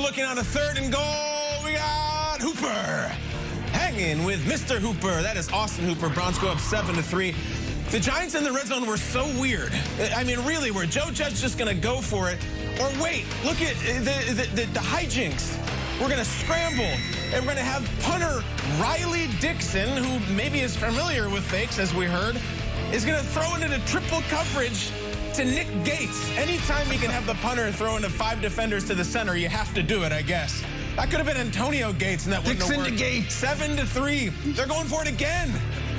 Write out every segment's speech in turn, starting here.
looking on a 3rd and goal. We got Hooper hanging with Mr. Hooper. That is Austin Hooper. Browns go up 7-3. The Giants in the red zone were so weird. I mean, really, were Joe Judge just going to go for it? Or wait, look at the hijinks. We're going to scramble, and we're going to have punter Riley Dixon, who maybe is familiar with fakes, as we heard, is going to throw it into triple coverage to Nick Gates. Anytime you can have the punter throw into 5 defenders to the center, you have to do it, I guess. That could have been Antonio Gates, and that wouldn't have worked. Dixon to Gates. 7-3. They're going for it again.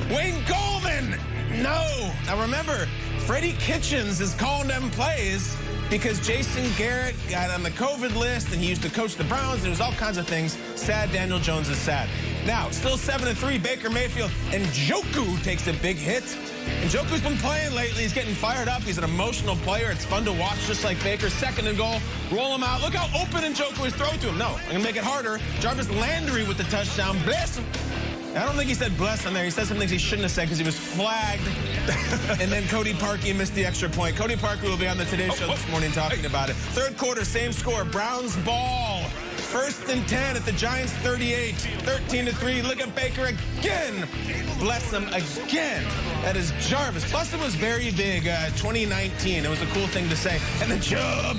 Wayne Goldman. No. Now remember, Freddie Kitchens is calling them plays because Jason Garrett got on the COVID list, and he used to coach the Browns, and there's all kinds of things. Sad Daniel Jones is sad. Now, still 7-3, Baker Mayfield, and Njoku takes a big hit. And Njoku's been playing lately. He's getting fired up. He's an emotional player. It's fun to watch, just like Baker. 2nd and goal. Roll him out. Look how open Njoku is thrown to him. No, I'm going to make it harder. Jarvis Landry with the touchdown. Bless him. I don't think he said bless on there. He said some things he shouldn't have said because he was flagged. And then Cody Parkey missed the extra point. Cody Parkey will be on the Today Show this morning talking about it. 3rd quarter, same score. Browns ball. 1st and 10 at the Giants 38. 13-3. Look at Baker again. Bless him again. That is Jarvis. Plus, it was very big. 2019. It was a cool thing to say. And then Chubb.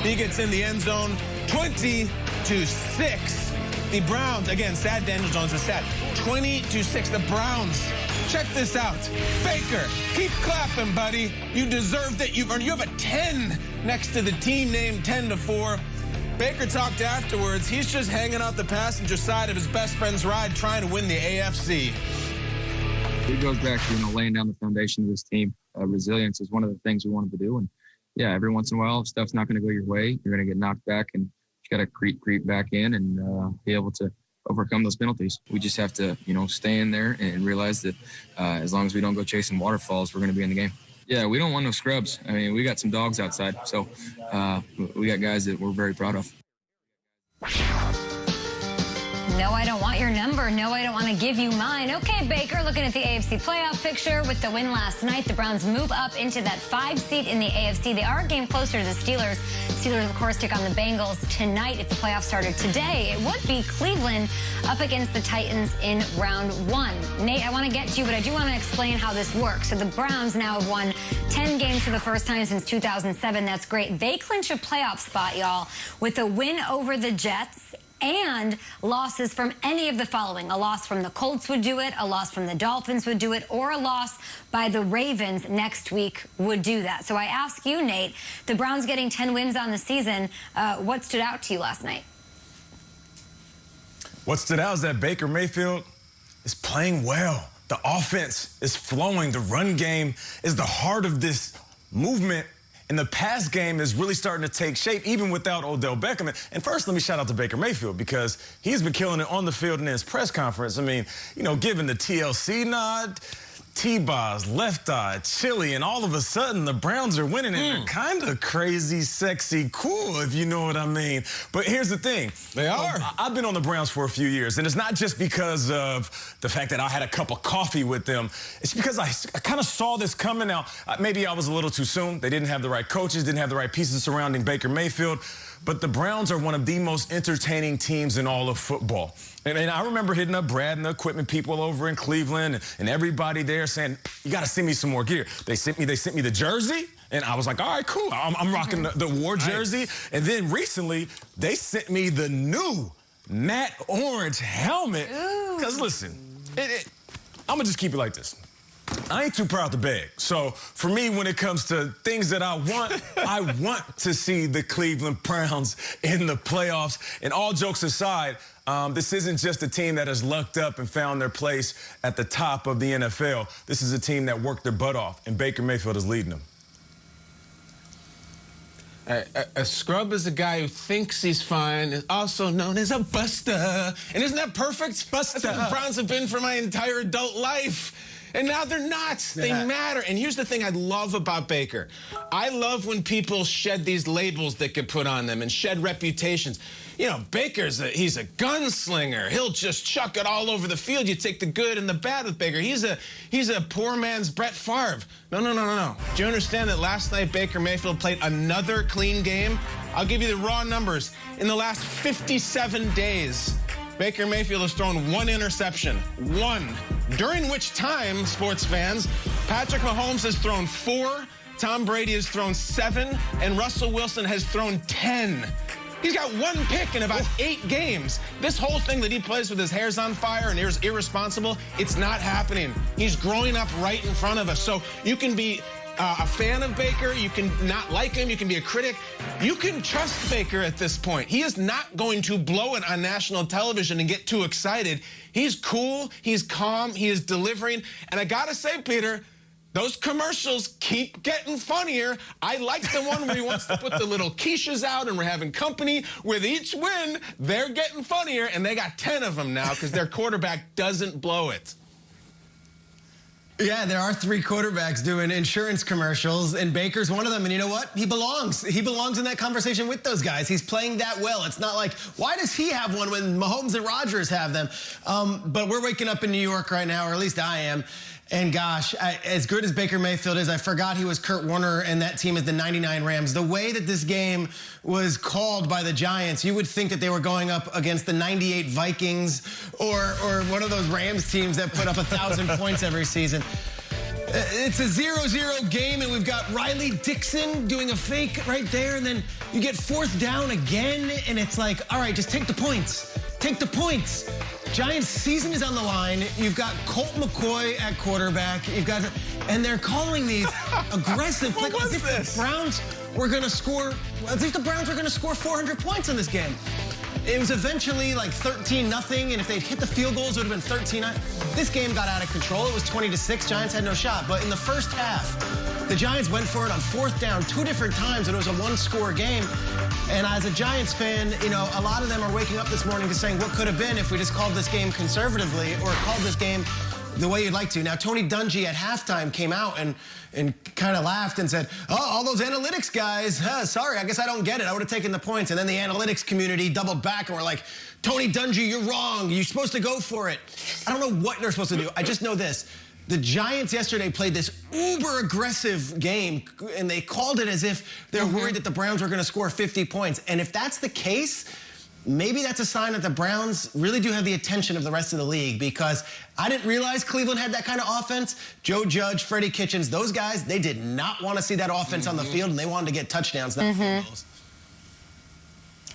He gets in the end zone. 20-6. The Browns, again, sad Daniel Jones is sad. 20-6, the Browns. Check this out. Baker, keep clapping, buddy. You deserved it. You've earned. You have a 10 next to the team name, 10-4. Baker talked afterwards. He's just hanging out the passenger side of his best friend's ride trying to win the AFC. It goes back to, laying down the foundation of this team. Resilience is one of the things we wanted to do. And, yeah, every once in a while, if stuff's not going to go your way, you're going to get knocked back, and you got to creep back in and be able to overcome those penalties. We just have to, stay in there and realize that as long as we don't go chasing waterfalls, we're going to be in the game. Yeah, we don't want no scrubs. I mean, we got some dogs outside, so we got guys that we're very proud of. No, I don't want your number. No, I don't want to give you mine. Okay, Baker, looking at the AFC playoff picture. With the win last night, the Browns move up into that 5 seat in the AFC. They are a game closer to the Steelers. Steelers, of course, take on the Bengals tonight. If the playoffs started today, it would be Cleveland up against the Titans in round 1. Nate, I want to get to you, but I do want to explain how this works. So the Browns now have won 10 games for the first time since 2007. That's great. They clinch a playoff spot, y'all, with a win over the Jets and losses from any of the following. A loss from the Colts would do it, a loss from the Dolphins would do it, or a loss by the Ravens next week would do that. So I ask you, Nate, the Browns getting 10 wins on the season, what stood out to you last night? What stood out is that Baker Mayfield is playing well. The offense is flowing. The run game is the heart of this movement. And the pass game is really starting to take shape, even without Odell Beckham. And first, let me shout out to Baker Mayfield because he's been killing it on the field and in his press conference. I mean, giving the TLC nod, T-Boz, left eye, chili, and all of a sudden the Browns are winning, and they're kind of crazy, sexy, cool, if you know what I mean. But here's the thing. They are. I've been on the Browns for a few years, and it's not just because of the fact that I had a cup of coffee with them. It's because I kind of saw this coming out. Maybe I was a little too soon. They didn't have the right coaches, didn't have the right pieces surrounding Baker Mayfield. But the Browns are one of the most entertaining teams in all of football. And I remember hitting up Brad and the equipment people over in Cleveland and everybody there saying, you got to send me some more gear. They sent me the jersey, and I was like, all right, cool. I'm rocking the war jersey. Nice. And then recently, they sent me the new matte orange helmet. Because listen, I'm going to just keep it like this. I ain't too proud to beg. So for me, when it comes to things that I want to see the Cleveland Browns in the playoffs. And all jokes aside, this isn't just a team that has lucked up and found their place at the top of the NFL. This is a team that worked their butt off, and Baker Mayfield is leading them. A scrub is a guy who thinks he's fine, is also known as a buster. And isn't that perfect? Buster. That's what the Browns have been for my entire adult life. And now they're not. They matter. And here's the thing I love about Baker. I love when people shed these labels that get put on them and shed reputations. You know, he's a gunslinger. He'll just chuck it all over the field. You take the good and the bad with Baker. He's a poor man's Brett Favre. No. Do you understand that last night Baker Mayfield played another clean game? I'll give you the raw numbers. In the last 57 days, Baker Mayfield has thrown 1 interception. 1. During which time, sports fans, Patrick Mahomes has thrown 4, Tom Brady has thrown 7, and Russell Wilson has thrown 10. He's got 1 pick in about 8 games. This whole thing that he plays with his hair's on fire and is irresponsible, it's not happening. He's growing up right in front of us. So you can be a fan of Baker, you can not like him, you can be a critic. You can trust Baker at this point. He is not going to blow it on national television and get too excited. He's cool, he's calm, he is delivering. And I gotta say, Peter, those commercials keep getting funnier. I like the one where he wants to put the little quiches out and we're having company. With each win, they're getting funnier, and they got 10 of them now because their quarterback doesn't blow it. Yeah, there are 3 quarterbacks doing insurance commercials, and Baker's one of them. And you know what? He belongs. He belongs in that conversation with those guys. He's playing that well. It's not like, why does he have one when Mahomes and Rodgers have them? But we're waking up in New York right now, or at least I am. And gosh, as good as Baker Mayfield is, I forgot he was Kurt Warner, and that team is the 99 Rams. The way that this game was called by the Giants, you would think that they were going up against the 98 Vikings or one of those Rams teams that put up 1,000 points every season. It's a 0-0 game, and we've got Riley Dixon doing a fake right there, and then you get 4th down again, and it's like, all right, just take the points. Take the points. Giants' season is on the line. You've got Colt McCoy at quarterback. And they're calling these aggressive plays. What was this? The Browns were going to score. I think the Browns were going to score 400 points in this game. It was eventually like 13-0, and if they'd hit the field goals, it would have been 13-9. This game got out of control. It was 20-6. Giants had no shot. But in the first half, the Giants went for it on 4th down 2 different times, and it was a 1-score game. And as a Giants fan, you know, a lot of them are waking up this morning to saying, what could have been if we just called this game conservatively or called this game the way you'd like to. Now, Tony Dungy at halftime came out and kind of laughed and said, oh, all those analytics guys, sorry, I guess I don't get it. I would have taken the points. And then the analytics community doubled back and were like, Tony Dungy, you're wrong. You're supposed to go for it. I don't know what they're supposed to do. I just know this. The Giants yesterday played this uber-aggressive game, and they called it as if they're worried that the Browns were going to score 50 points. And if that's the case, maybe that's a sign that the Browns really do have the attention of the rest of the league, because I didn't realize Cleveland had that kind of offense. Joe Judge, Freddie Kitchens, those guys, they did not want to see that offense on the field, and they wanted to get touchdowns, not field goals.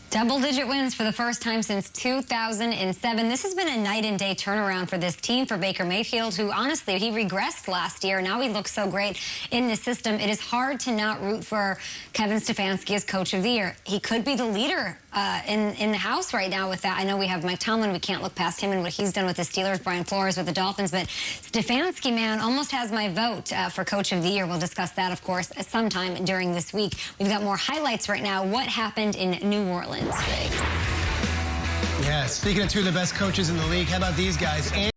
Double-digit wins for the first time since 2007. This has been a night-and-day turnaround for this team, for Baker Mayfield, who, honestly, he regressed last year. Now he looks so great in this system. It is hard to not root for Kevin Stefanski as Coach of the Year. He could be the leader in the house right now with that. I know we have Mike Tomlin. We can't look past him and what he's done with the Steelers, Brian Flores with the Dolphins. But Stefanski, man, almost has my vote for Coach of the Year. We'll discuss that, of course, sometime during this week. We've got more highlights right now. What happened in New Orleans? Yeah, speaking of 2 of the best coaches in the league, how about these guys?